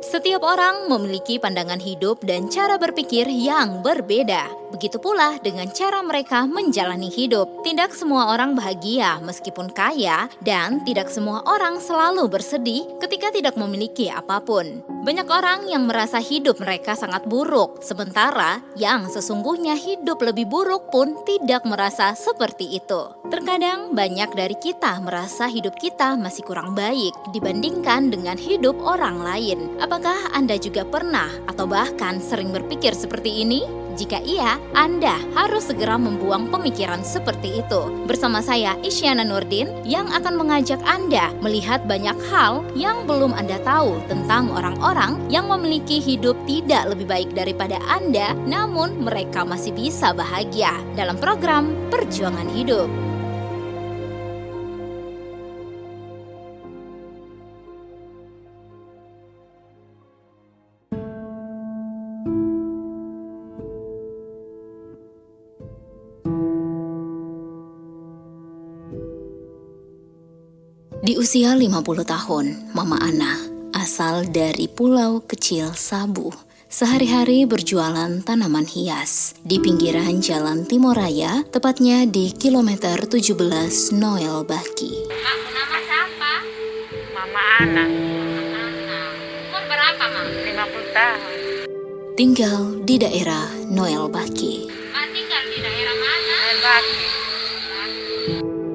Setiap orang memiliki pandangan hidup dan cara berpikir yang berbeda. Begitu pula dengan cara mereka menjalani hidup. Tidak semua orang bahagia meskipun kaya, dan tidak semua orang selalu bersedih ketika tidak memiliki apapun. Banyak orang yang merasa hidup mereka sangat buruk, sementara yang sesungguhnya hidup lebih buruk pun tidak merasa seperti itu. Terkadang banyak dari kita merasa hidup kita masih kurang baik dibandingkan dengan hidup orang lain. Apakah Anda juga pernah atau bahkan sering berpikir seperti ini? Jika iya, Anda harus segera membuang pemikiran seperti itu. Bersama saya, Isyana Nurdin, yang akan mengajak Anda melihat banyak hal yang belum Anda tahu tentang orang-orang yang memiliki hidup tidak lebih baik daripada Anda, namun mereka masih bisa bahagia dalam program Perjuangan Hidup. Di usia 50 tahun, Mama Ana, asal dari pulau kecil Sabu, sehari-hari berjualan tanaman hias di pinggiran Jalan Timoraya, tepatnya di kilometer 17 Noel Baki. Mak, nama siapa? Mama Ana, Umur berapa, Mak? 50 tahun. Tinggal di daerah Noel Baki. Mak tinggal di daerah mana? Baki.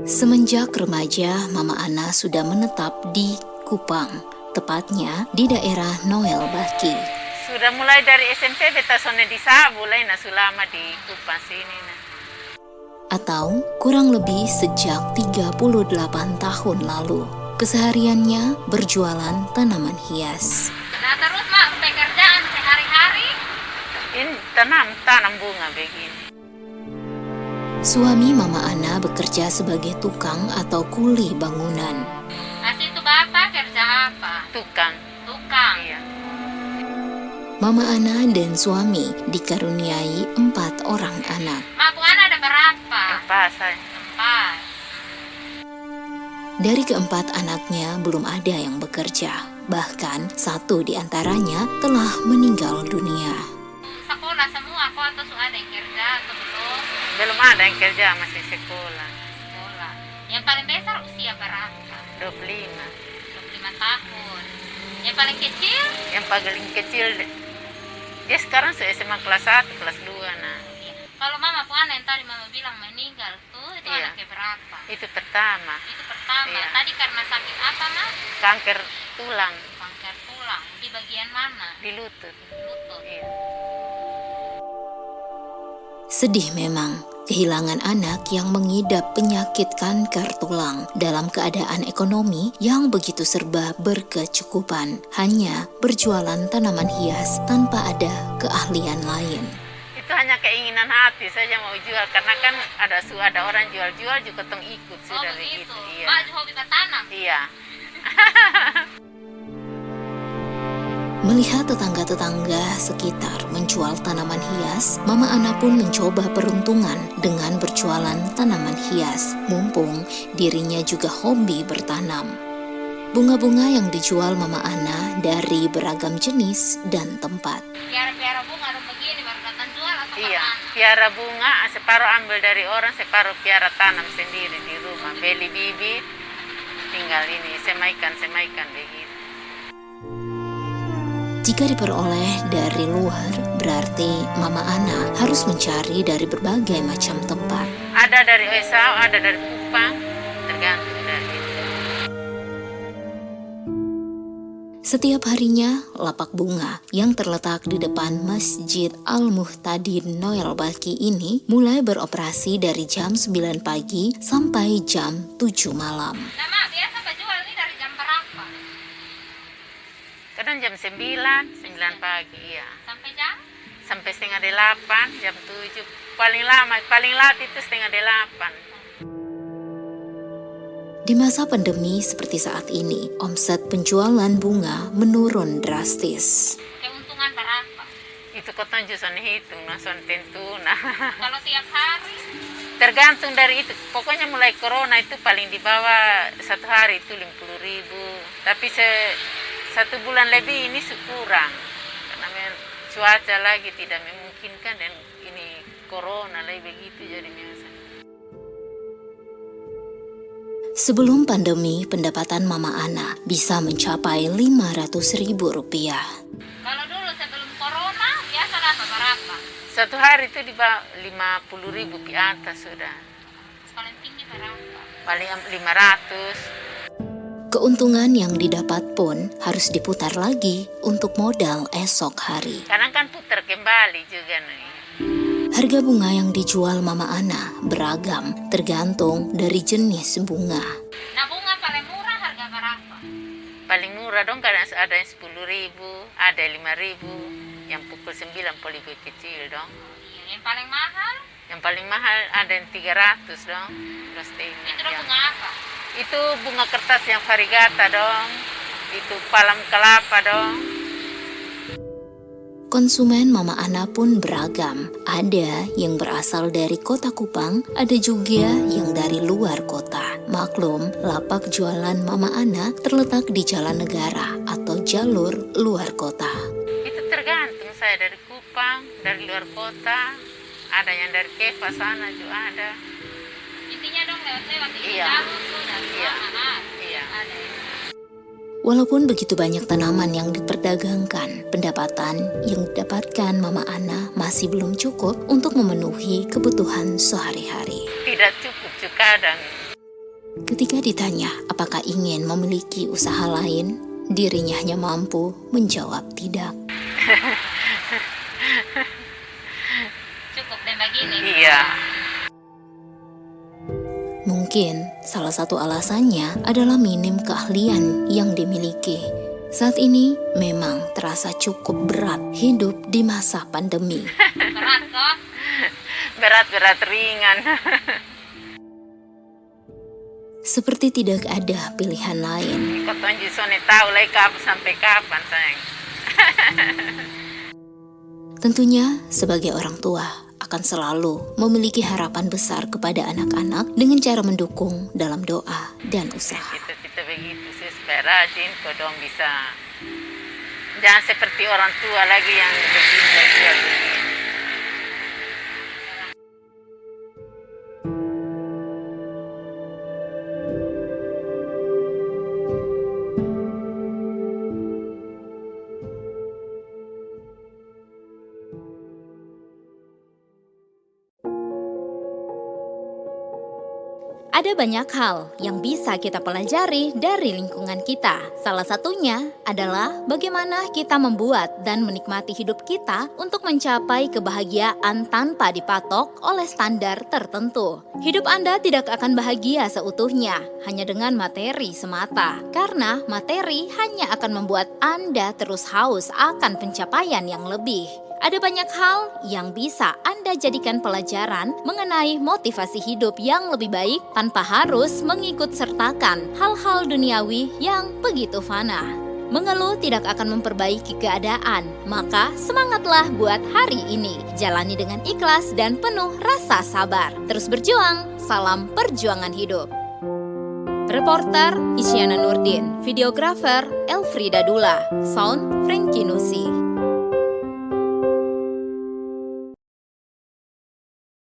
Semenjak remaja, Mama Ana sudah menetap di Kupang, tepatnya di daerah Noel Baki. Sudah mulai dari SMP beta sone di Sabu, lain sulama di Kupang sini. Atau kurang lebih sejak 38 tahun lalu. Kesehariannya berjualan tanaman hias. Nah terus, Mak, pekerjaan sehari-hari? Ini tanam bunga begini. Suami Mama Ana bekerja sebagai tukang atau kuli bangunan. Nah situ Bapak kerja apa? Tukang. Tukang. Iya. Mama Ana dan suami dikaruniai 4 orang anak. Mak, Bu Ana ada berapa? Pas saya. 4. Dari keempat anaknya belum ada yang bekerja. Bahkan satu di antaranya telah meninggal dunia. Sekolah semua kok atau ada yang kerja atau belum? Belum ada yang kerja, masih sekolah. Sekolah. Yang paling besar usia berapa? 25. 25 tahun. Yang paling kecil? Yang paling kecil, dia sekarang SMA kelas 1, kelas 2. Nah, Iya. Kalau Mama Bu Ana yang tadi Mama bilang meninggal tuh, itu Iya. anaknya berapa? itu pertama. Itu pertama. Iya. Tadi karena sakit apa, Mak? Kanker tulang Kanker tulang. Di bagian mana? di lutut. Lutut. Iya. Sedih memang, kehilangan anak yang mengidap penyakit kanker tulang dalam keadaan ekonomi yang begitu serba berkecukupan, hanya berjualan tanaman hias tanpa ada keahlian lain. Itu hanya keinginan hati saja mau jual, karena kan ada orang jual-jual juga tong ikut Oh sudah begitu. begitu. Iya. Mak hobi bertanam. Iya. Melihat tetangga-tetangga sekitar menjual tanaman hias, Mama Ana pun mencoba peruntungan dengan berjualan tanaman hias, mumpung dirinya juga hobi bertanam. Bunga-bunga yang dijual Mama Ana dari beragam jenis dan tempat. Piara-piara bunga ada begini baru datang jual atau Iya, kemana? piara bunga, separuh ambil dari orang, separuh piara tanam sendiri di rumah. Beli bibit, tinggal ini, semaikan begitu. Jika diperoleh dari luar, berarti Mama Ana harus mencari dari berbagai macam tempat. Ada dari Esau, ada dari Kupang, tergantung dari itu. Setiap harinya, lapak bunga yang terletak di depan Masjid Al-Muhtadin Noel Baki ini mulai beroperasi dari jam 9 pagi sampai jam 7 malam. Nah, Mak, biasa penjual ini dari jam berapa? Kadang jam 9 pagi ya. Sampai jam? Sampai setengah 8, jam 7. Paling lambat itu setengah 8. Di masa pandemi seperti saat ini, omset penjualan bunga menurun drastis. Keuntungan berapa? Itu kotong justru hitung, langsung tentu. Nah, Kalau tiap hari? tergantung dari itu. Pokoknya mulai corona itu paling di bawah 1 hari itu 50.000. Tapi 1 bulan lebih ini kurang. Karena cuaca lagi tidak memungkinkan dan ini corona lagi begitu jadi biasa. Sebelum pandemi, pendapatan Mama Ana bisa mencapai Rp500.000. Kalau dulu sebelum corona biasa dapat berapa? Satu hari itu di 50.000 ke atas sudah. Paling tinggi berapa? Paling 500. Keuntungan yang didapat pun harus diputar lagi untuk modal esok hari. Kadang kan putar kembali juga nih. Harga bunga yang dijual Mama Ana beragam tergantung dari jenis bunga. Nah, bunga paling murah harga berapa? Paling murah dong kadang ada yang 10.000, ada 5.000, yang pukul 9 poligo kecil dong. Iya, yang paling mahal? Yang paling mahal ada yang 300 dong. Itu bunga apa? Itu bunga kertas yang varigata dong. Itu palam kelapa dong. Konsumen Mama Ana pun beragam. Ada yang berasal dari kota Kupang, ada juga yang dari luar kota. Maklum, lapak jualan Mama Ana terletak di Jalan Negara atau jalur luar kota. Itu tergantung, saya dari Kupang, dari luar kota. Ada yang dari Kepa sana juga ada. Intinya dong lewat-lewat di Iya. jalur sudah. Iya. Iya. Ada. Walaupun begitu banyak tanaman yang diperdagangkan, pendapatan yang didapatkan Mama Ana masih belum cukup untuk memenuhi kebutuhan sehari-hari. Tidak cukup juga kadang. Ketika ditanya apakah ingin memiliki usaha lain, dirinya hanya mampu menjawab tidak. Cukup dan begini. Iya. Mungkin salah satu alasannya adalah minim keahlian yang dimiliki. Saat ini memang terasa cukup berat hidup di masa pandemi. Berat kok. Berat-berat ringan. Seperti tidak ada pilihan lain. Kau tonji sone tahu lagi sampai kapan sayang. Tentunya sebagai orang tua akan selalu memiliki harapan besar kepada anak-anak dengan cara mendukung dalam doa dan usaha. Kita begitu sih supaya rajin kau dong bisa. Jangan seperti orang tua lagi yang begini. Ada banyak hal yang bisa kita pelajari dari lingkungan kita. Salah satunya adalah bagaimana kita membuat dan menikmati hidup kita untuk mencapai kebahagiaan tanpa dipatok oleh standar tertentu. Hidup Anda tidak akan bahagia seutuhnya hanya dengan materi semata, karena materi hanya akan membuat Anda terus haus akan pencapaian yang lebih. Ada banyak hal yang bisa Anda jadikan pelajaran mengenai motivasi hidup yang lebih baik tanpa harus mengikut sertakan hal-hal duniawi yang begitu fana. Mengeluh tidak akan memperbaiki keadaan, maka semangatlah buat hari ini. Jalani dengan ikhlas dan penuh rasa sabar. Terus berjuang, salam perjuangan hidup. Reporter Isyana Nurdin, videografer Elfrida Dula, sound Frankie Nusi.